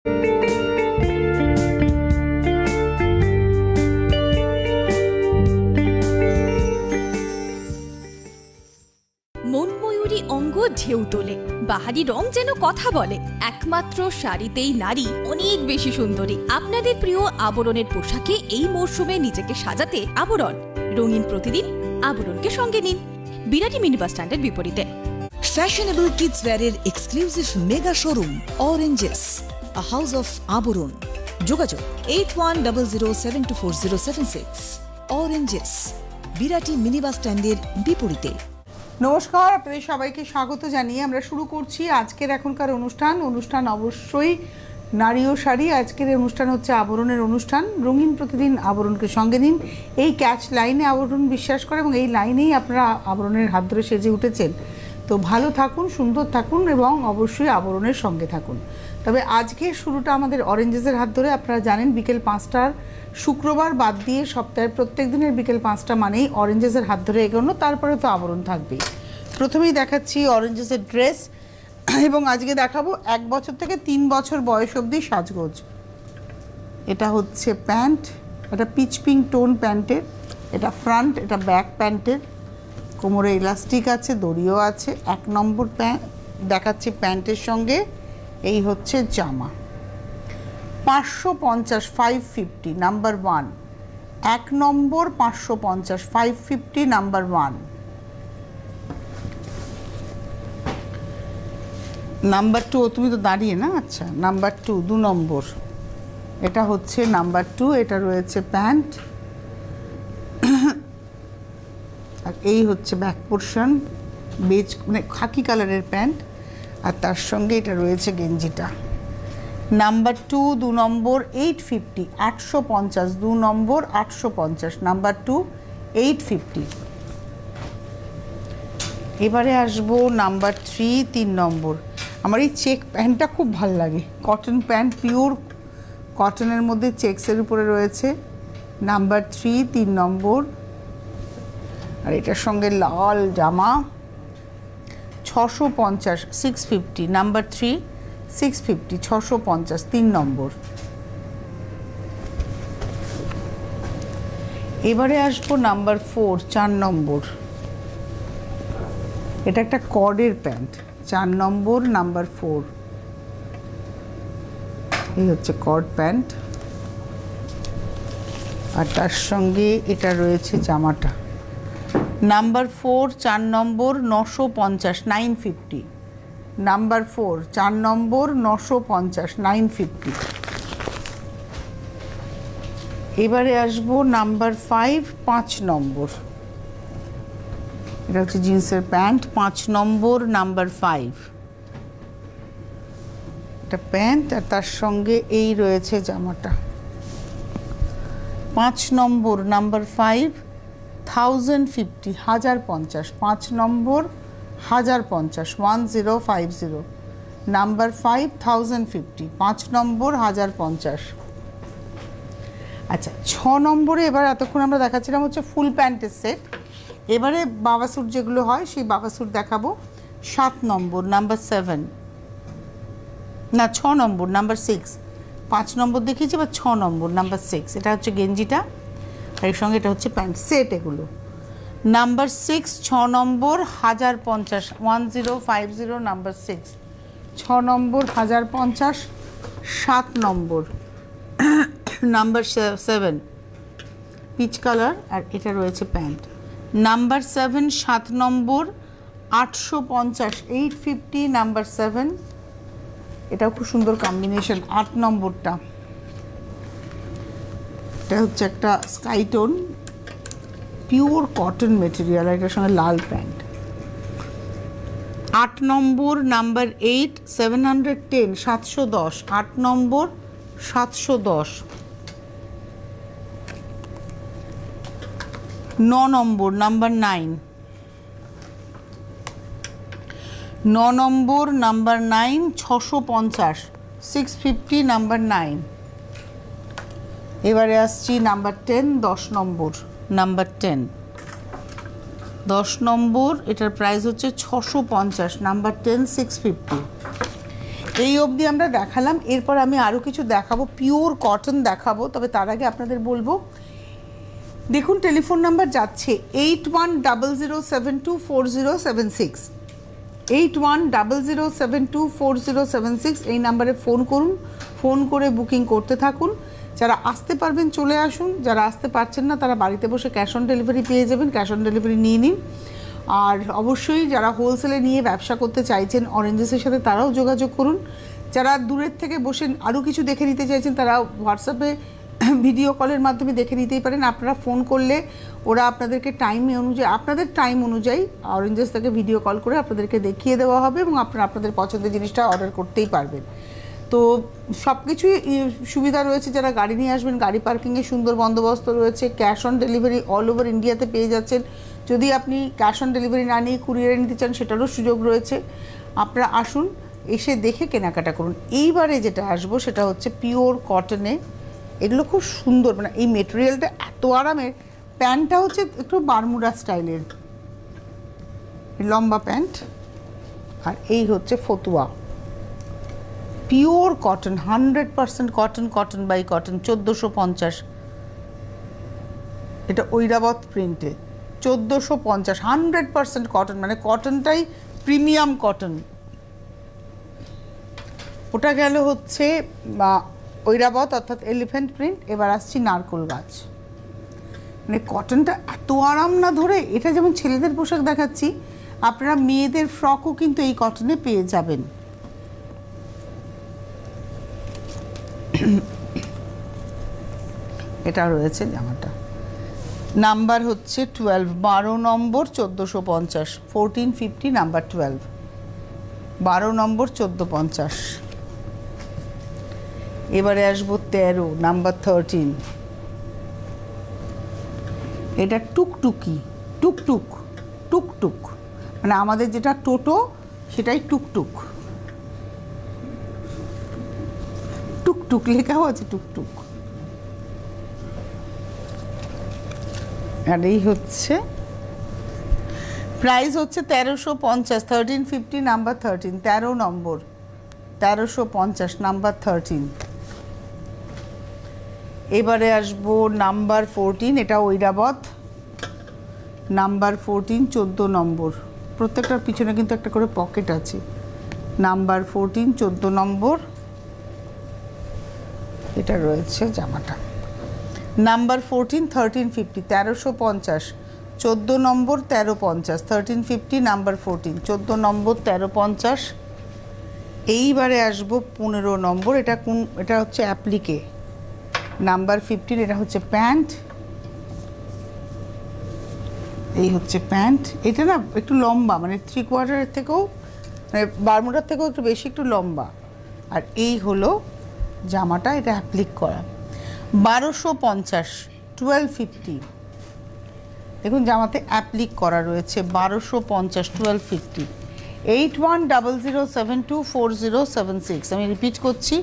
মনময়ূরী অঙ্গ ঢেউ তোলে, বাহারি রং যেন কথা বলে। একমাত্র শাড়িতেই নারী অনেক বেশি সুন্দরী। আপনাদের প্রিয় আবরণের পোশাকে এই মরশুমে নিজেকে সাজাতে আবরণ। রঙিন প্রতিদিন আবরণকে সঙ্গে নিন, বিরাটি মিনি বাস স্ট্যান্ডের বিপরীতে। ফ্যাশনেবল কিডস ওয়্যারের exclusive mega showroom Oranges, a house of Abaran. যোগাযোগ 8100724076। অরেঞ্জেস, বিরাটি মিনি বাস স্ট্যান্ডের বিপরীতে। নমস্কার, আপনাদের সবাইকে স্বাগত জানিয়ে আমরা শুরু করছি আজকের এখনকার অনুষ্ঠান অবশ্যই নারী ও শাড়ি। আজকের অনুষ্ঠান হচ্ছে আবরণের অনুষ্ঠান। রঙিন প্রতিদিন আবরণকে সঙ্গে নিন। এই ক্যাচ লাইনে আবরণ বিশ্বাস করে এবং এই লাইনেই আপনারা আবরণের হাত ধরে সেজে উঠেছেন। তো ভালো থাকুন, সুন্দর থাকুন এবং অবশ্যই আবরণের সঙ্গে থাকুন। তবে আজকের শুরুটা আমাদের অরেঞ্জেসের হাত ধরে। আপনারা জানেন বিকেল 5টার শুক্রবার বাদ দিয়ে সপ্তাহের প্রত্যেক দিনের বিকেল 5টা মানেই অরেঞ্জেসের হাত ধরে এগোনো, তারপরে তো আবরণ থাকবেই। প্রথমেই দেখাচ্ছি অরেঞ্জেসের ড্রেস এবং আজকে দেখাবো 1 বছর থেকে 3 বছর বয়স অবধি সাজগোজ। এটা হচ্ছে প্যান্ট, এটা পিচ পিঙ্ক টোন প্যান্টের, এটা ফ্রন্ট, এটা ব্যাক প্যান্টের, কোমরে ইলাস্টিক আছে, দড়িও আছে। 1 নম্বর প্যান্ট দেখাচ্ছি প্যান্টের সঙ্গে। এই হচ্ছে জামা, 550 550 নাম্বার 1। 1 নম্বর 550 550 নাম্বার 1। নাম্বার 2, তুমি তো দাঁড়িয়ে না, আচ্ছা নাম্বার 2 2 নম্বর, এটা হচ্ছে নাম্বার 2। এটা রয়েছে প্যান্ট আর এই হচ্ছে ব্যাক পোর্শন, বেজ মানে খাকি কালারের প্যান্ট, আর তার সঙ্গে এটা রয়েছে গেঞ্জিটা। নাম্বার 2 2 নম্বর 850 850, 2 নম্বর 850, নাম্বার 2 850। এবারে আসবো নাম্বার 3 3 নম্বর। আমার এই চেক প্যান্টটা খুব ভাল লাগে, কটন প্যান্ট, পিওর কটনের মধ্যে চেক্সের উপরে রয়েছে। নাম্বার 3 3 নম্বর, আর এটার সঙ্গে লাল জামা, 650 650, নাম্বার 3 650 650 3 নম্বর। এবারে আসবো নাম্বার 4 4 নম্বর। এটা একটা কর্ডের প্যান্ট, 4 নম্বর নাম্বার 4। এই হচ্ছে কর্ড প্যান্ট, আর তার সঙ্গে এটা রয়েছে জামাটা। নাম্বার 4 4 নম্বর 950 950, নাম্বার 4 4 নম্বর 950 950। এবারে আসবো নাম্বার 5 5 নম্বর। এটা হচ্ছে জিন্সের প্যান্ট, 5 নম্বর নাম্বার 5। এটা প্যান্ট আর তার সঙ্গে এই রয়েছে জামাটা। 5 নম্বর নাম্বার 5 1050 1050, 5 নম্বর 1050 1050, নাম্বার 5 1050, 5 নম্বর 1050। আচ্ছা 6 নম্বরে এবার এতক্ষণ আমরা দেখাচ্ছিলাম হচ্ছে ফুল প্যান্টের সেট। এবারে বাবা স্যুট যেগুলো হয় সেই বাবা স্যুট দেখাবো। 7 নম্বর নাম্বার 7, না 6 নম্বর নাম্বার 6। 5 নম্বর দেখিয়েছি, এবার 6 নম্বর নাম্বার 6। এটা হচ্ছে গেঞ্জিটা আর এর সঙ্গে এটা হচ্ছে প্যান্ট সেট। এগুলো নাম্বার 6 6 নম্বর 1050 1050, নাম্বার 6 6 নম্বর 1050। 7 নম্বর নাম্বার 7 পিচ কালার আর এটা রয়েছে প্যান্ট। নাম্বার 7 7 নম্বর 850 850, নাম্বার 7। এটাও খুব সুন্দর কম্বিনেশন। 8 নম্বরটা এটা হচ্ছে একটা sky tone pure cotton material, এটার সঙ্গে লাল প্যান্ট। 8 নম্বর নাম্বার 8 710 710, 8 নম্বর 710। 9 নম্বর নাম্বার 9 9 নম্বর নাম্বার 9 650 650, নাম্বার 9। এবারে আসছি নাম্বার 10 10 নম্বর নাম্বার 10 10 নম্বর, এটার প্রাইস হচ্ছে 650, নাম্বার 10 650। এই অবধি আমরা দেখালাম, এরপর আমি আরও কিছু দেখাবো, পিওর কটন দেখাবো। তবে তার আগে আপনাদের বলবো, দেখুন টেলিফোন নাম্বার যাচ্ছে 8100724076, 8100724076, এই নাম্বারে ফোন করুন, ফোন করে বুকিং করতে থাকুন। যারা আসতে পারবেন চলে আসুন, যারা আসতে পারছেন না তারা বাড়িতে বসে ক্যাশ অন ডেলিভারি পেয়ে যাবেন, ক্যাশ অন ডেলিভারি নিয়ে নিন। আর অবশ্যই যারা হোলসেলে নিয়ে ব্যবসা করতে চাইছেন অরেঞ্জেসের সাথে, তারাও যোগাযোগ করুন। যারা দূরের থেকে বসে আরও কিছু দেখে নিতে চাইছেন, তারা হোয়াটসঅ্যাপে ভিডিও কলের মাধ্যমে দেখে নিতেই পারেন। আপনারা ফোন করলে ওরা আপনাদেরকে আপনাদের টাইম অনুযায়ী অরেঞ্জেস থেকে ভিডিও কল করে আপনাদেরকে দেখিয়ে দেওয়া হবে এবং আপনারা আপনাদের পছন্দের জিনিসটা অর্ডার করতেই পারবেন। তো সব কিছুই সুবিধা রয়েছে। যারা গাড়ি নিয়ে আসবেন, গাড়ি পার্কিংয়ে সুন্দর বন্দোবস্ত রয়েছে, cash on delivery all over ইন্ডিয়াতে পেয়ে যাচ্ছেন। যদি আপনি ক্যাশ অন ডেলিভারি না নিয়ে কুরিয়ারে নিতে চান, সেটারও সুযোগ রয়েছে। আপনারা আসুন, এসে দেখে কেনাকাটা করুন। এইবারে যেটা আসবো সেটা হচ্ছে পিওর কটনে, এগুলো খুব সুন্দর, মানে এই মেটেরিয়ালটা এত আরামের। প্যান্টটা হচ্ছে একটু বারমুডা স্টাইলের, লম্বা প্যান্ট, আর এই হচ্ছে ফতুয়া, pure cotton, 100% cotton, cotton by cotton, 1450। এটা ঐরাবত প্রিন্টে, 1450, 100% কটন, মানে কটনটাই প্রিমিয়াম কটন। ওটা গেল হচ্ছে ঐরাবত অর্থাৎ এলিফ্যান্ট প্রিন্ট। এবার আসছি নারকোল গাছ। মানে কটনটা এত আরাম না ধরে, এটা যেমন ছেলেদের পোশাক দেখাচ্ছি, আপনারা মেয়েদের ফ্রকও কিন্তু এই কটনে পেয়ে যাবেন। এটা রয়েছে জামাটা, নাম্বার হচ্ছে 12, 12 নম্বর, 1450, 1450, নাম্বার 12, 12 নম্বর, 1450। এবারে আসবো 13, নাম্বার 13। এটা টুকটুকি, টুকটুক, টুকটুক, মানে আমাদের যেটা টোটো সেটাই টুকটুক, টুকটুক লেখাও আছে, টুকটুক। আর এই হচ্ছে প্রাইস হচ্ছে 1350, 1350, নাম্বার 13, 13 নম্বর, 1350, নাম্বার 13। এবারে আসবো নাম্বার 14, এটা ঐরাবত, নাম্বার 14, 14 নম্বর। প্রত্যেকটার পিছনে কিন্তু একটা করে পকেট আছে। নাম্বার 14, 14 নম্বর, এটা রয়েছে জামাটা। নাম্বার 14, 1350, 1350, 14 নম্বর, 1350, 1350, নাম্বার 14, 14 নম্বর, 1350। এইবারে আসবো 15 নম্বর, এটা হচ্ছে অ্যাপ্লিকে, নাম্বার 15, এটা হচ্ছে প্যান্ট, এই হচ্ছে প্যান্ট। এটা না একটু লম্বা, মানে 3/4 থেকেও, মানে বারমুডার থেকেও একটু বেশি, একটু লম্বা। আর এই হলো জামাটা, এটা অ্যাপ্লিক করা, 1250, 1250। দেখুন জামাতে অ্যাপ্লিক করা রয়েছে, 1250, 1250। 8100724076, আমি রিপিট করছি,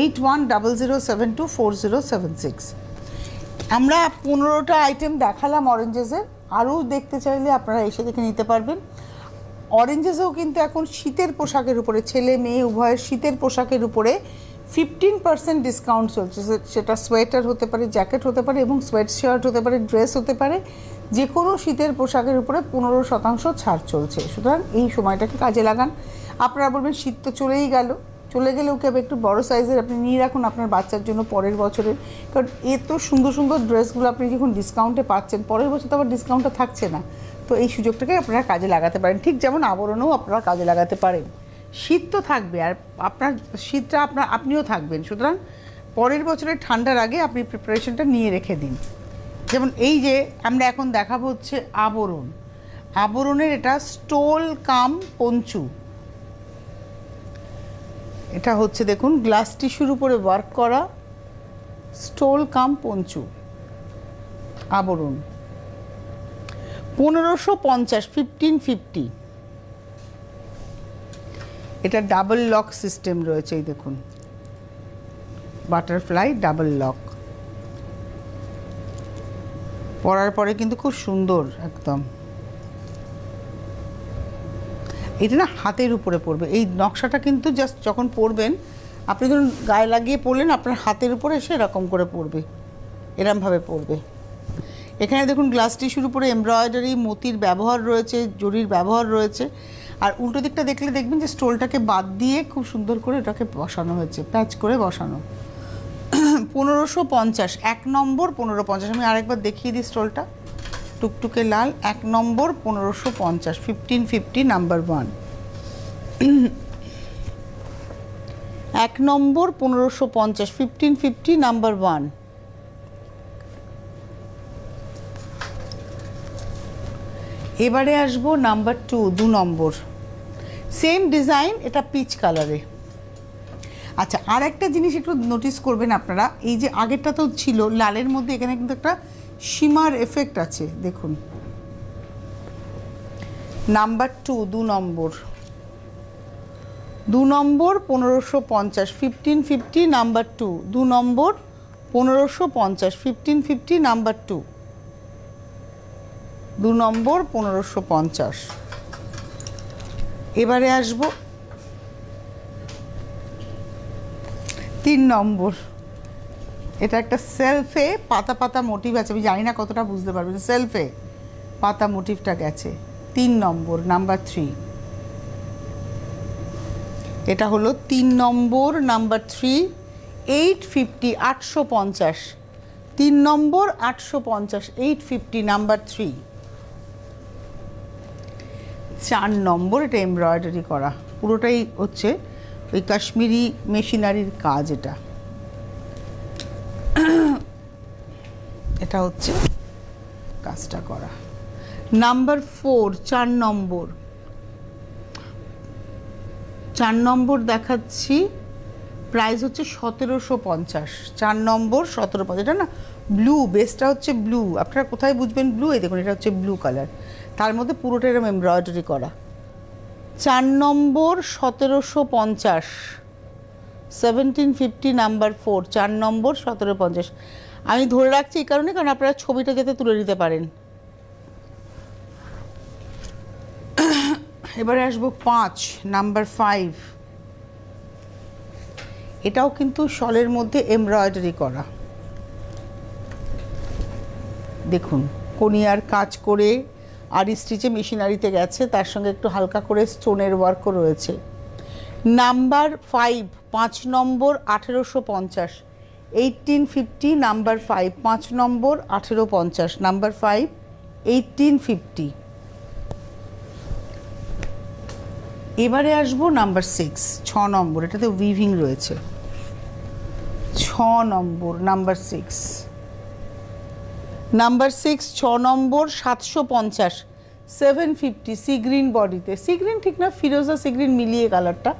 8100724076। আমরা 15টা আইটেম দেখালাম অরেঞ্জেসের, আরও দেখতে চাইলে আপনারা এসে দেখে নিতে পারবেন। অরেঞ্জেসেও কিন্তু এখন শীতের পোশাকের উপরে, ছেলে মেয়ে উভয়ের শীতের পোশাকের উপরে 15% ডিসকাউন্ট চলছে। সেটা সোয়েটার হতে পারে, জ্যাকেট হতে পারে, এবং সোয়েট শার্ট হতে পারে, ড্রেস হতে পারে, যে কোনো শীতের পোশাকের উপরে 15% ছাড় চলছে। সুতরাং এই সময়টাকে কাজে লাগান। আপনারা বলবেন শীত তো চলেই গেল, চলে গেলেও কি হবে, একটু বড় সাইজের আপনি নিয়ে রাখুন আপনার বাচ্চার জন্য পরের বছরের, কারণ এত সুন্দর সুন্দর ড্রেসগুলো আপনি যখন ডিসকাউন্টে পাচ্ছেন, পরের বছর তো আবার ডিসকাউন্টটা থাকছে না। তো এই সুযোগটাকে আপনারা কাজে লাগাতে পারেন, ঠিক যেমন আবরণও আপনারা কাজে লাগাতে পারেন। শীত তো থাকবে, আর আপনার শীতটা আপনিও থাকবেন। সুতরাং পরের বছরের ঠান্ডার আগে আপনি প্রিপারেশনটা নিয়ে রেখে দিন। যেমন এই যে আমরা এখন দেখাবো হচ্ছে আবরণ, আবরণের এটা স্টোল কাম পঞ্চু। এটা হচ্ছে দেখুন গ্লাস টিস্যুর উপরে ওয়ার্ক করা স্টোল কাম পঞ্চু আবরণ, 1550, 1550। এটা ডাবল লক সিস্টেম রয়েছে, এই দেখুন বাটারফ্লাই ডাবল লক। পরার পরে কিন্তু খুব সুন্দর একদম। এটা না হাতের উপরে পড়বে, এই নকশাটা কিন্তু জাস্ট যখন পরবেন আপনি ধরুন গায়ে লাগিয়ে পরলেন, আপনার হাতের উপরে এসে এরকম করে পড়বে, এরমভাবে পড়বে। এখানে দেখুন গ্লাস টিস্যুর উপরে এমব্রয়ডারি, মতির ব্যবহার রয়েছে, জরির ব্যবহার রয়েছে। আর উল্টো দিকটা দেখলে দেখবেন যে স্টোলটাকে বাদ দিয়ে খুব সুন্দর করে এটাকে বসানো হয়েছে, প্যাচ করে বসানো। 1550, 1 নম্বর 1550। আমি আরেকবার দেখিয়ে দিই স্টোলটা, টুকটুকে লাল, 1 নম্বর 1550, 1550 নাম্বার 1। 1 নম্বর 1550, 1550 নাম্বার 1। এবারে আসবো নাম্বার 2, 2 নম্বর, সেম ডিজাইন, এটা পিচ কালারে। আচ্ছা, আর একটা জিনিস একটু নোটিস করবেন আপনারা, এই যে আগেরটা তো ছিল লালের মধ্যে, এখানে কিন্তু একটা শিমার এফেক্ট আছে, দেখুন। নাম্বার 2, 2 নম্বর, 2 নম্বর 1550, 1550 নাম্বার 2, 2 নম্বর 1550, 1550 নাম্বার 2, 2 নম্বর 1550। এবারে আসবো 3 নম্বর, এটা একটা সেলফে পাতা পাতা মোটিভ আছে, আমি জানি না কতটা বুঝতে পারবেন, সেলফে পাতা মোটিভটা গেছে। 3 নম্বর, নাম্বার 3। এটা হলো 3 নম্বর, নাম্বার 3, 850, 850, 3 নম্বর 850, 850 নাম্বার 3। 4 নম্বর, এটা এমব্রয়ডারি করা, পুরোটাই হচ্ছে ওই কাশ্মীরি মেশিনারির কাজ। এটা হচ্ছে কাজটা করা। নাম্বার 4, 4 নম্বর, 4 নম্বর দেখাচ্ছি, প্রাইস হচ্ছে 1750, 4 নম্বর 1750। এটা না ব্লু, বেসটা হচ্ছে ব্লু, আপনারা কোথায় বুঝবেন ব্লু? এই দেখুন, এটা হচ্ছে ব্লু কালার, তার মধ্যে পুরোটা এরকম এমব্রয়ডারি করা। 4 নম্বর 1750, 1750 নাম্বার 4, 4 নম্বর 1750। আমি ধরে রাখছি এই কারণে, কারণ আপনারা ছবিটা যাতে তুলে নিতে পারেন। এবারে আসবো 5, নাম্বার 5। এটাও কিন্তু শলের মধ্যে এমব্রয়ডারি করা, দেখুন কোনিয়ার কাজ করে, আর স্টিচে মেশিনারিতে গেছে, তার সঙ্গে একটু হালকা করে স্টোনের ওয়ার্কও রয়েছে। নাম্বার 5, 5 নম্বর 1850, 1850 নাম্বার 5, 5 নম্বর 1850 নাম্বার 5, 1850। এবারে আসবো নাম্বার 6, 6 নম্বর, এটাতে উইভিং রয়েছে। 6 নম্বর, নাম্বার 6, নাম্বার 6, 6 নম্বর 750, 750 সি গ্রিন বডিতে, সি গ্রিন ঠিক না, ফিরোজা সি গ্রিন মিলিয়ে কালারটা,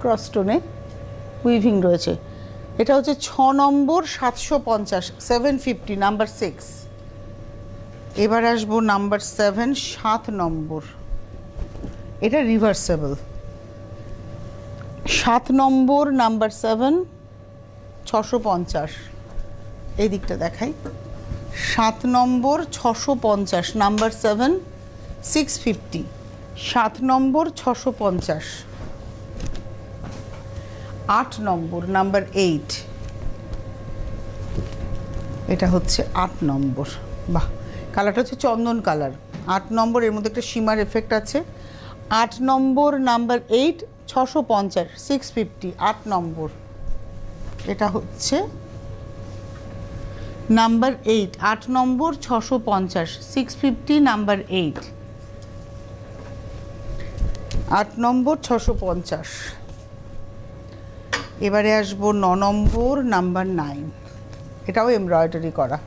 ক্রসস্টোনে উইভিং রয়েছে। এটা হচ্ছে 6 নম্বর 750, 750 নাম্বার 6। এবার আসবো নাম্বার 7, 7 নম্বর, এটা রিভার্সেবল। 7 নম্বর, নাম্বার 7, 650। এই দিকটা দেখাই, 7 নম্বর 650 নাম্বার 7, 650, 7 নম্বর 650। 8 নম্বর, নাম্বার 8, এটা হচ্ছে 8 নম্বর। বাহ, কালারটা হচ্ছে চন্দন কালার। 8 নম্বর, এর মধ্যে একটা শিমার এফেক্ট আছে। 8 নম্বর, নাম্বার 8, 650, 650, 8 নম্বর। এটা হচ্ছে নাম্বার 8, 8 নম্বর 650, 650 নাম্বার 8, 8 নম্বর 650। এবারে আসবো 9 নম্বর, নাম্বার 9, এটাও এমব্রয়ডারি করা।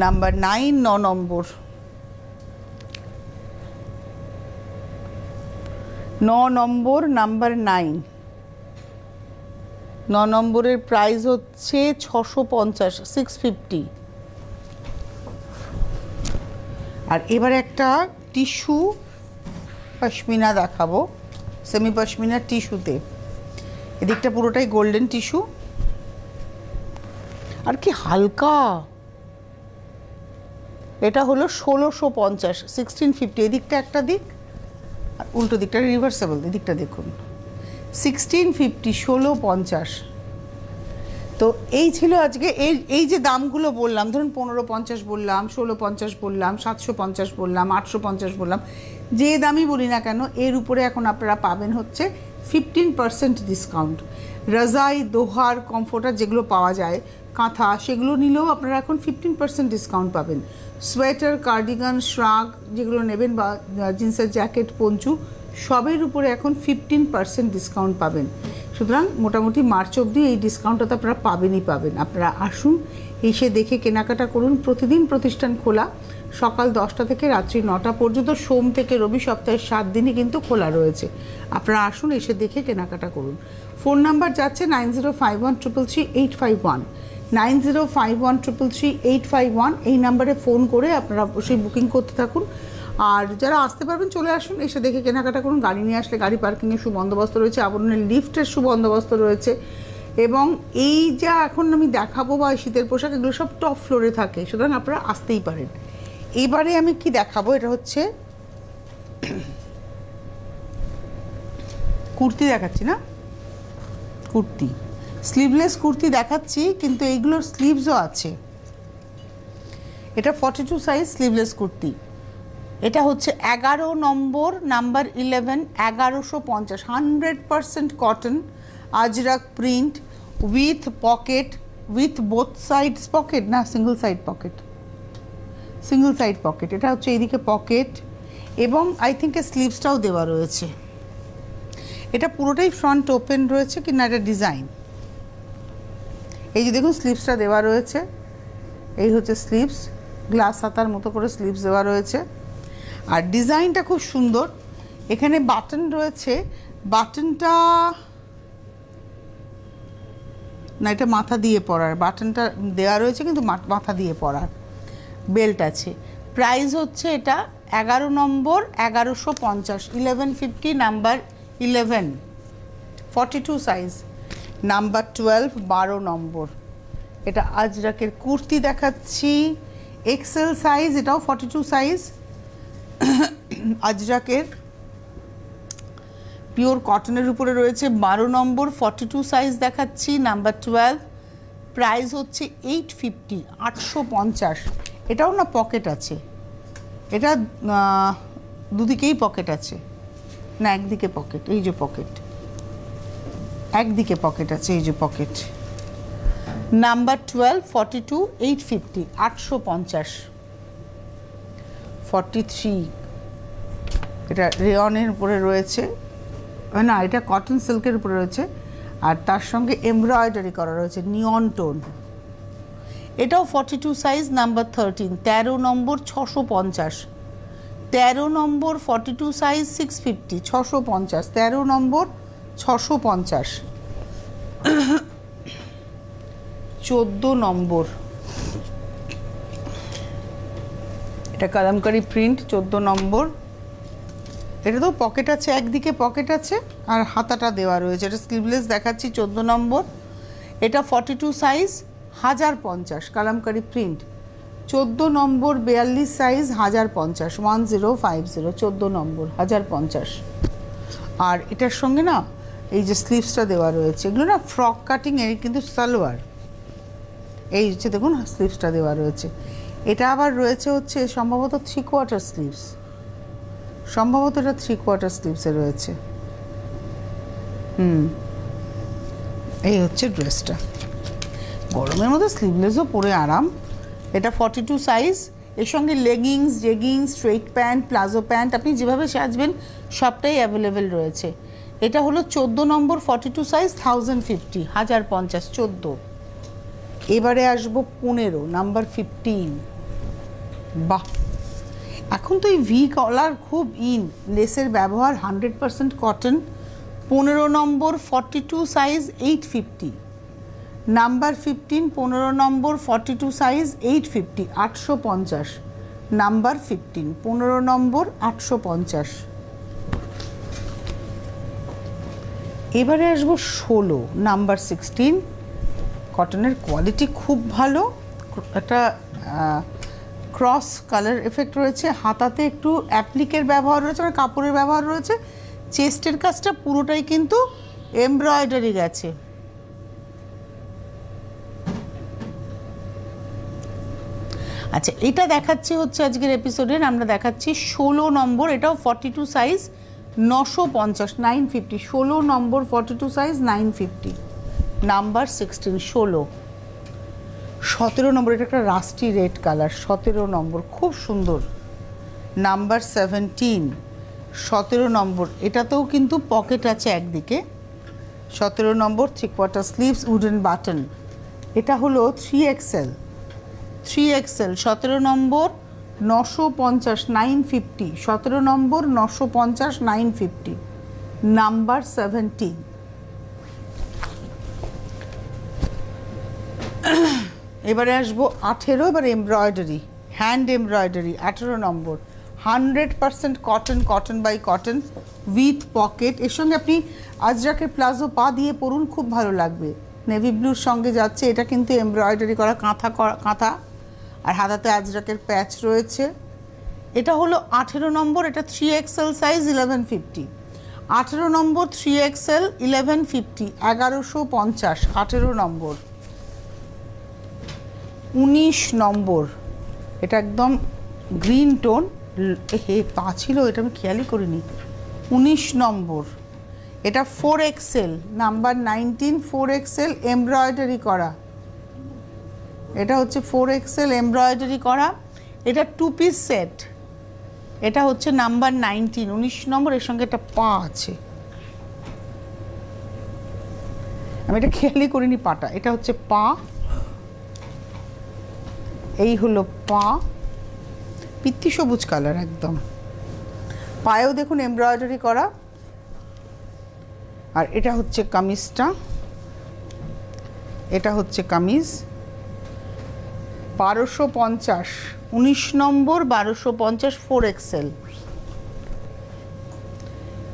নাম্বার 9, 9 নম্বর, 9 নম্বর, নাম্বার 9, 9 নম্বরের প্রাইস হচ্ছে 650, 650। আর এবারে একটা টিস্যু পশমিনা দেখাবো, সেমি পশমিনা টিস্যুতে। এদিকটা পুরোটাই গোল্ডেন টিস্যু, আর কি হালকা। এটা হলো 1650, 1650। এদিকটা একটা দিক, আর উল্টো দিকটা রিভার্সেবল, এদিকটা দেখুন 1650, 1650। তো এই ছিল আজকে এই যে দামগুলো বললাম, ধরুন 1550 বললাম, 1650 বললাম, 750 বললাম, 850 বললাম, যে দামই বলি না কেন এর উপরে এখন আপনারা পাবেন হচ্ছে 15% ডিসকাউন্ট। রাজাই, দোহার, কমফোর্টার যেগুলো পাওয়া যায়, কাঁথা, সেগুলো নিলেও আপনারা এখন 15% ডিসকাউন্ট পাবেন। সোয়েটার, কার্ডিগান, শ্রাগ যেগুলো নেবেন বা জিন্সের জ্যাকেট, পঞ্চু, সবের উপরে এখন 15% ডিসকাউন্ট পাবেন। সুতরাং মোটামুটি মার্চ অবধি এই ডিসকাউন্টটা তো আপনারা পাবেনই পাবেন। আপনারা আসুন, এসে দেখে কেনাকাটা করুন। প্রতিদিন প্রতিষ্ঠান খোলা, সকাল 10টা থেকে রাত্রি 9টা পর্যন্ত, সোম থেকে রবি সপ্তাহের 7 দিনই কিন্তু খোলা রয়েছে। আপনারা আসুন, এসে দেখে কেনাকাটা করুন। ফোন নাম্বার যাচ্ছে 9051333851, 9051333851। এই নাম্বারে ফোন করে আপনারা অবশ্যই বুকিং করতে থাকুন। আর যারা আসতে পারবেন চলে আসুন, এসে দেখে কেনাকাটা করুন। গাড়ি নিয়ে আসলে গাড়ি পার্কিংয়ের সুবন্দোবস্ত রয়েছে, আবরণের লিফটের সুবন্দোবস্ত রয়েছে। এবং এই যা এখন আমি দেখাবো বা শীতের পোশাক, এগুলো সব টপ ফ্লোরে থাকে, সুতরাং আপনারা আসতেই পারেন। এবারে আমি কি দেখাবো, এটা হচ্ছে কুর্তি দেখাচ্ছি না, কুর্তি, স্লিভলেস কুর্তি দেখাচ্ছি, কিন্তু এইগুলোর স্লিভসও আছে। এটা 42 সাইজ স্লিভলেস কুর্তি। এটা হচ্ছে 11 number, number 11, 1150, 100% cotton, Ajrak print, with pocket, with both sides pocket, না single side pocket, single side pocket. এটা হচ্ছে এইদিকে পকেট এবং আই থিঙ্ক স্লিভসটাও দেওয়া রয়েছে। এটা পুরোটাই ফ্রন্ট ওপেন রয়েছে, কি না এটা ডিজাইন। এই যে দেখুন স্লিভসটা দেওয়া রয়েছে, এই হচ্ছে স্লিভস, গ্লাস হাতার মতো করে স্লিভস দেওয়া রয়েছে। আর ডিজাইনটা খুব সুন্দর, এখানে বাটন রয়েছে, বাটনটা না এটা মাথা দিয়ে পরার, বাটনটা দেওয়া রয়েছে কিন্তু মাথা দিয়ে পরার। বেল্ট আছে। প্রাইস হচ্ছে এটা 11 নম্বর 1150, 1150, নাম্বার 11, 42 সাইজ, নাম্বার 12, 12 নম্বর। এটা আজরাকের কুর্তি দেখাচ্ছি, এক্সেল সাইজ, এটাও 42 সাইজ, আজরাকের পিওর কটনের উপরে রয়েছে, 12 নম্বর, 42 সাইজ দেখাচ্ছি, নাম্বার 12। প্রাইস হচ্ছে 850, 850। এটাও না পকেট আছে, এটা দুদিকেই পকেট আছে, না একদিকে পকেট, এই যে পকেট, একদিকে পকেট আছে, এই যে পকেট। নাম্বার 12, 42, 850, 850। 43, এটা রেয়নের উপরে রয়েছে, না এটা কটন সিল্কের উপরে রয়েছে, আর তার সঙ্গে এমব্রয়ডারি করা রয়েছে, নিয়ন টোন। এটাও 42 সাইজ, নাম্বার 13, 13 নম্বর, 650, 13 নম্বর, 42 সাইজ, 650, 650, 13 নম্বর, 650। 14 নম্বর, এটা কালামকারি প্রিন্ট, 14 নম্বর। এটা তো পকেট আছে, একদিকে পকেট আছে আর হাতাটা দেওয়া রয়েছে। এটা স্লিভলেস দেখাচ্ছি, 14 নম্বর। এটা 42 সাইজ, 1050, কালামকারি প্রিন্ট, 14 নম্বর, 42 সাইজ, 1050, 1050, 14 নম্বর, 1050। আর এটার সঙ্গে না এই যে স্লিভসটা দেওয়া রয়েছে, এগুলো না ফ্রক কাটিং এর কিন্তু সালোয়ার, এই হচ্ছে দেখুন স্লিভসটা দেওয়া রয়েছে। এটা আবার রয়েছে হচ্ছে সম্ভবত 3/4 স্লিভস, সম্ভবত এটা 3/4 স্লিভসে রয়েছে। এই হচ্ছে ড্রেসটা, গরমের মধ্যে স্লিভলেসও পরে আরাম। এটা 42 সাইজ, এর সঙ্গে leggings, jeggings, straight pant, palazzo pant, আপনি যেভাবে সাজবেন সবটাই অ্যাভেলেবেল রয়েছে। এটা হলো 14 নম্বর, 42 সাইজ, 1050, 1050, 14। এবারে আসবো 15, নাম্বার 15। বাহ, এখন তো এই ভি কলার খুব ইন, লেসের ব্যবহার, 100% কটন। 15 নম্বর, 42 সাইজ, 850, নাম্বার 15, 15 নম্বর, 42 সাইজ, 850, 850, নাম্বার 15, 15 নম্বর, 850। এবারে আসবো 16, নাম্বার 16। কটনের কোয়ালিটি খুব ভালো, একটা ক্রস কালার এফেক্ট রয়েছে, হাতাতে একটু অ্যাপ্লিকের ব্যবহার রয়েছে, মানে কাপড়ের ব্যবহার রয়েছে। চেস্টের কাজটা পুরোটাই কিন্তু এমব্রয়ডারি গেছে। আচ্ছা, এটা দেখাচ্ছি হচ্ছে আজকের এপিসোডের, আমরা দেখাচ্ছি 16 নম্বর, এটাও 42 সাইজ, 950, 950, 16 নম্বর 42 সাইজ, 950, নাম্বার 16, 16। 17 নম্বর, এটা একটা রাস্টি রেড কালার, 17 নম্বর, খুব সুন্দর, নাম্বার 17, 17 নম্বর, এটাতেও কিন্তু পকেট আছে একদিকে। 17 নম্বর, 3/4 স্লিভস, উডেন বাটন, এটা হলো 3XL, 3XL, 17 নম্বর, 950, 950, 17 নম্বর, 950, 950, নাম্বার 17। এবারে আসবো 18, এবার embroidery, hand embroidery, 18 number, 100% cotton, cotton by cotton, with pocket. এর সঙ্গে আপনি আজরাকের প্লাজো পা দিয়ে পরুন, খুব ভালো লাগবে, নেভি ব্লুর সঙ্গে যাচ্ছে। এটা কিন্তু এমব্রয়ডারি করা কাঁথা, আর হাতাতে আজরাকের প্যাচ রয়েছে। এটা হলো 18 নম্বর, এটা 3XL সাইজ, 1150, 18 নম্বর, 3XL, 1150, 1150, 18 নম্বর। 19 নম্বর, এটা একদম গ্রিন টোন, হে পা ছিল, এটা আমি খেয়ালই করিনি। 19 নম্বর, এটা 4XL, নাম্বার 19, 4XL, এমব্রয়ডারি করা, এটা হচ্ছে 4XL এমব্রয়ডারি করা, এটা 2 পিস সেট, এটা হচ্ছে নাম্বার 19, 19 নম্বর, এর সঙ্গে একটা পা আছে, আমি এটা খেয়ালই করিনি পাটা, এটা হচ্ছে পা, এই হলো পা, পিত্তি সবুজ কালার একদম, পায়েও দেখুন এমব্রয়ডারি করা। আর এটা হচ্ছে কামিজটা, এটা হচ্ছে কামিজ, 1250, 19 নম্বর, 1250, 4XL।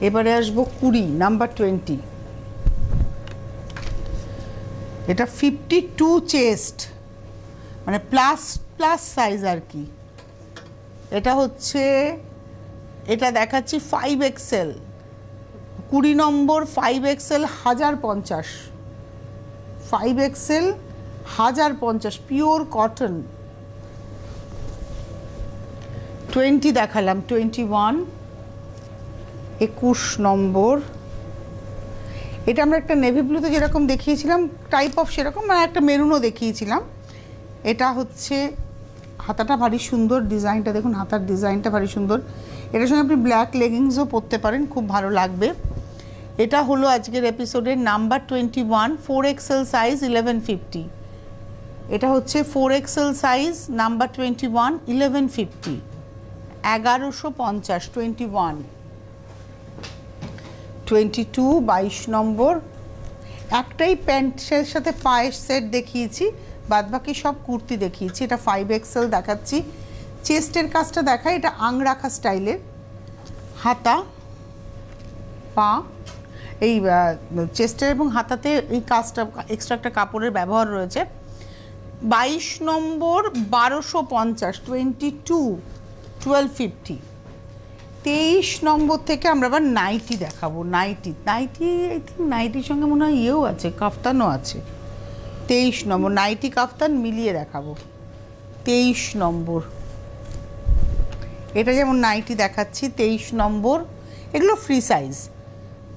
এবারে আসবো 20, নাম্বার 20, এটা 52 চেস্ট, মানে প্লাস সাইজ আর কি। এটা হচ্ছে, এটা দেখাচ্ছি 5XL, 20 নম্বর, 5XL, 1050, 5XL, 1050, পিওর কটন। 20 দেখালাম, 21, 21 নম্বর, এটা আমরা একটা নেভি ব্লুতে যেরকম দেখিয়েছিলাম টাইপ অফ, সেরকম মানে একটা মেরুনও দেখিয়েছিলাম। এটা হচ্ছে, হাতাটা ভারী সুন্দর, ডিজাইনটা দেখুন, হাতার ডিজাইনটা ভারী সুন্দর, এটার সঙ্গে আপনি ব্ল্যাক লেগিংসও পরতে পারেন, খুব ভালো লাগবে। এটা হলো আজকের এপিসোডের নাম্বার 21, 4XL সাইজ, 1150, এটা হচ্ছে 4XL সাইজ, নাম্বার 21, 1150, 1150, 21, 22, 22 নম্বর, একটাই প্যান্টের সাথে পায়ের সেট দেখিয়েছি, বাদবাকি সব কুর্তি দেখিয়েছি। এটা 5XL দেখাচ্ছি, চেস্টের কাজটা দেখাই, এটা আংরাখা স্টাইলের, হাতা, পা, এই চেস্টের এবং হাতাতে এই কাজটা এক্সট্রা একটা কাপড়ের ব্যবহার রয়েছে। 22 নম্বর, 1250, 22, 1250, 23 নম্বর থেকে আমরা আবার নাইটি দেখাবো, নাইটি, আই থিঙ্ক নাইটির সঙ্গে মনে হয় ইয়েও আছে, কাফতানও আছে। 23 নম্বর, নাইটি কাফতান মিলিয়ে দেখাবো। 23 নম্বর, এটা যেমন নাইটি দেখাচ্ছি, 23 নম্বর, এগুলো ফ্রি সাইজ,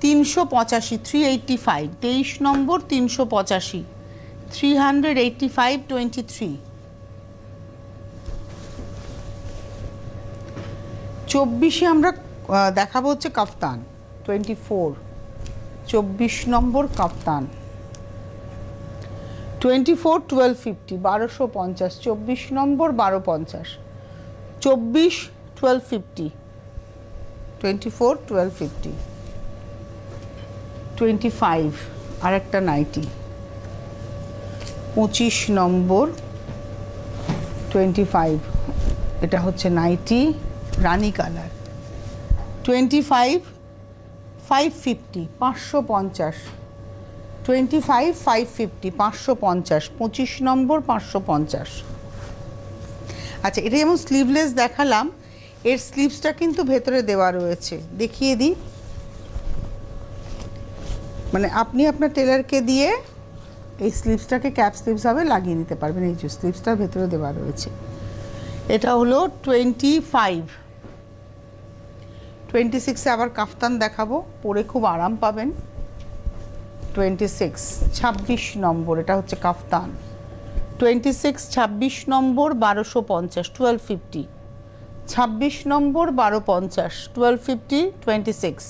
385, 385, 23 নম্বর, 385, 385, 23। 24 আমরা দেখাবো হচ্ছে কাফতান, 24, 24 নম্বর কাফতান, 24, 1250, 1250, 24 নম্বর, 1250, 24, 1250, 24, 1250, 25, আর একটা নাইটি, 25 নম্বর, 25, এটা হচ্ছে নাইটি, রানী কালার, 25, 550, 550, 25, 550, 550, 25 নম্বর, 550। আচ্ছা, এটা যেমন স্লিভলেস দেখালাম, এর স্লিভসটা কিন্তু ভেতরে দেওয়া রয়েছে, দেখিয়ে দিই। মানে আপনি আপনার টেলারকে দিয়ে এই স্লিভসটাকে ক্যাপ স্লিভস হবে লাগিয়ে নিতে পারবেন। এই যে স্লিভসটা ভেতরে দেওয়া রয়েছে। এটা হলো 25। 26-এ আবার কাফতান দেখাবো, পরে খুব আরাম পাবেন। 26 নম্বর, এটা হচ্ছে কাফতান। 26 নম্বর 1250, 1250। 26 নম্বর 1250, 1250, 26।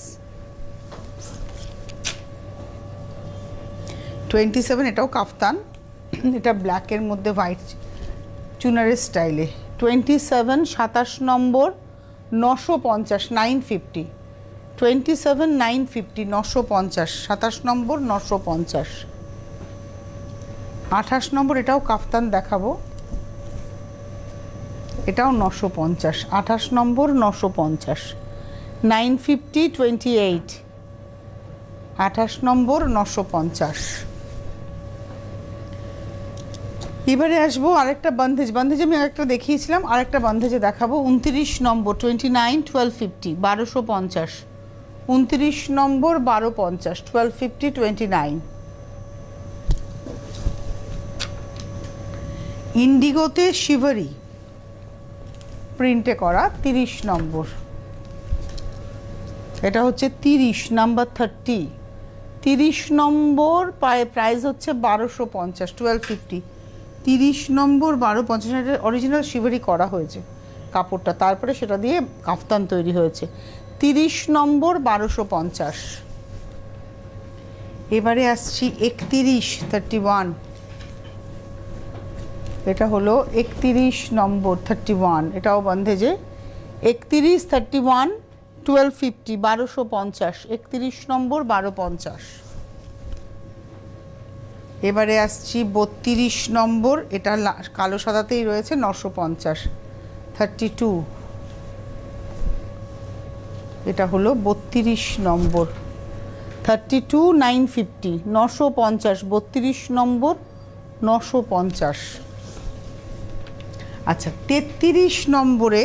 27, এটাও কাফতান, এটা ব্ল্যাকের মধ্যে হোয়াইট চুনারের স্টাইলে। 27 27 নম্বর 950, 950। 27 950, 950, 27 নম্বর 950। 28 নম্বর, এটাও কাফতান দেখাবো, এটাও 950, 28 নম্বর 950। 950, 28, 28 নম্বর 950। এবারে আসবো আরেকটা বন্ধেজ আমি আরেকটা দেখিয়েছিলাম, আরেকটা বন্ধেজে দেখাবো। 29 নম্বর 29, 1250, 1250। 29 নম্বর 1250, 1250, 29। ইন্ডিগোতে শিভারি প্রিন্টে করা 30 নম্বর, এটা হচ্ছে 30 নাম্বার 30। 30 নম্বর প্রাইস হচ্ছে 1250, 1250। 30 নম্বর 1250, এটা অরিজিনাল শিভারি করা হয়েছে কাপড়টা, তারপরে সেটা দিয়ে কাফতান তৈরি হয়েছে। 30 নম্বর 1250। এবারে আসছি 31, 31। এটা হলো 31 নম্বর 31, এটাও বন্ধেজে। 31, 31, 1250, 1250। 31 নম্বর 1250। এবারে আসছি 32 নম্বর, এটা কালো সাদাতেই রয়েছে, 950, 32। এটা হলো 32 নম্বর 32, 950, 950। 32 নম্বর 950। আচ্ছা, 33 নম্বরে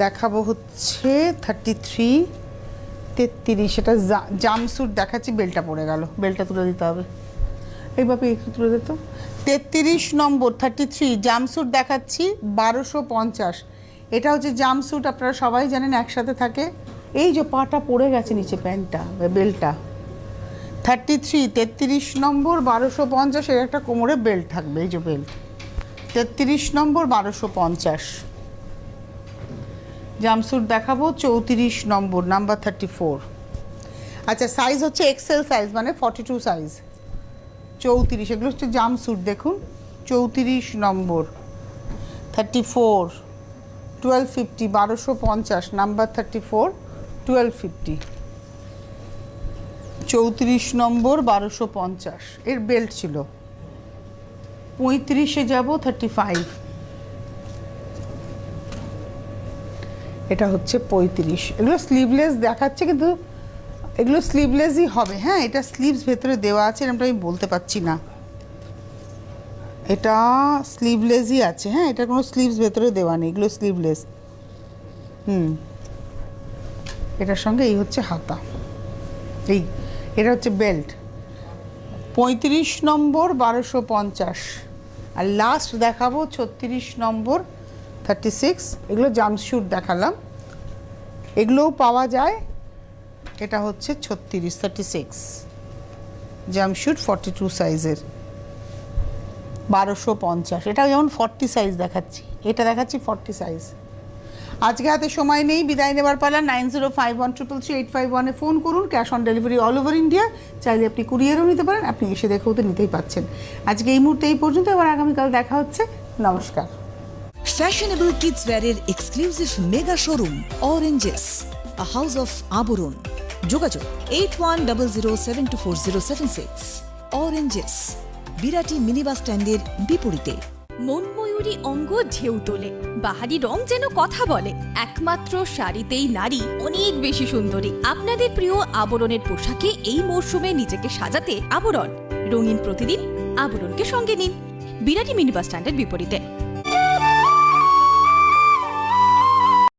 দেখাবো হচ্ছে 33। 33, সেটা জামস্যুট দেখাচ্ছি, বেলটা পড়ে গেল, বেলটা তুলে দিতে হবে। এইভাবে একটু তুলে দিত। 33 নম্বর 33 জামস্যুট দেখাচ্ছি, 1250। এটা হচ্ছে জামস্যুট, আপনারা সবাই জানেন একসাথে থাকে। এই যে পাটা পড়ে গেছে নিচে, প্যান্টটা বেলটা। 33, 33 নম্বর 1250, এর একটা কোমরে বেল্ট থাকবে, এই যে বেল্ট। 33 নম্বর 1250। জামস্যুট দেখাবো 34 নম্বর, নাম্বার 34। আচ্ছা, সাইজ হচ্ছে এক্সেল সাইজ, মানে 42 সাইজ। 34, এগুলো হচ্ছে জামস্যুট, দেখুন 34 নম্বর 34, 1250, 1250, নাম্বার 34, 1250। 34 নম্বর 1250, এর বেল্ট ছিল। 35-এ যাব, 35। এটা হচ্ছে 35। এগুলো স্লিভলেস দেখাচ্ছে, কিন্তু এগুলো স্লিভলেসই হবে। হ্যাঁ, এটা স্লিভস ভেতরে দেওয়া আছে, এরকমটা আমি বলতে পারছি না। এটা স্লিভলেসই আছে। হ্যাঁ, এটা কোনো স্লিভস ভেতরে দেওয়া নেই, এগুলো স্লিভলেস। এটার সঙ্গে এই হচ্ছে হাতা, এটা হচ্ছে বেল্ট। 35 নম্বর 1250। আর লাস্ট দেখাবো 36 নম্বর 36। এগুলো জাম্পস্যুট দেখালাম, এগুলোও পাওয়া যায়। এটা হচ্ছে 36, 36 জাম্পস্যুট 42 সাইজের, 1250। এটা যেমন 40 সাইজ দেখাচ্ছি, এটা দেখাচ্ছি 40 সাইজ। আজকে হাতে সময় নেই, বিদায় নেবার পালা। 9051333851-এ ফোন করুন। Cash on delivery all over India. চাইলে আপনি কুরিয়ারও নিতে পারেন, আপনি এসে দেখেও তো নিতেই পাচ্ছেন। আজকে এই মুহূর্তে এই পর্যন্ত, আবার আগামীকাল দেখা হচ্ছে। নমস্কার। ফ্যাশনেবল কিডস ওয়্যারের exclusive mega showroom Oranges, a house of Abaran. যোগাযোগ 8100724076। অরেঞ্জেস, বিরাটি মিনি বাস স্ট্যান্ডের বিপরীতে। মনময়ূরী অঙ্গ ঢেউ তোলে, বাহারি রং যেন কথা বলে। একমাত্র শাড়িতেই নারী অনেক বেশি সুন্দরী। আপনাদের প্রিয় আবরণের পোশাকে এই মরশুমে নিজেকে সাজাতে আবরণ। রঙিন প্রতিদিন আবরণকে সঙ্গে নিন, বিরাটি মিনি বাস স্ট্যান্ডের বিপরীতে।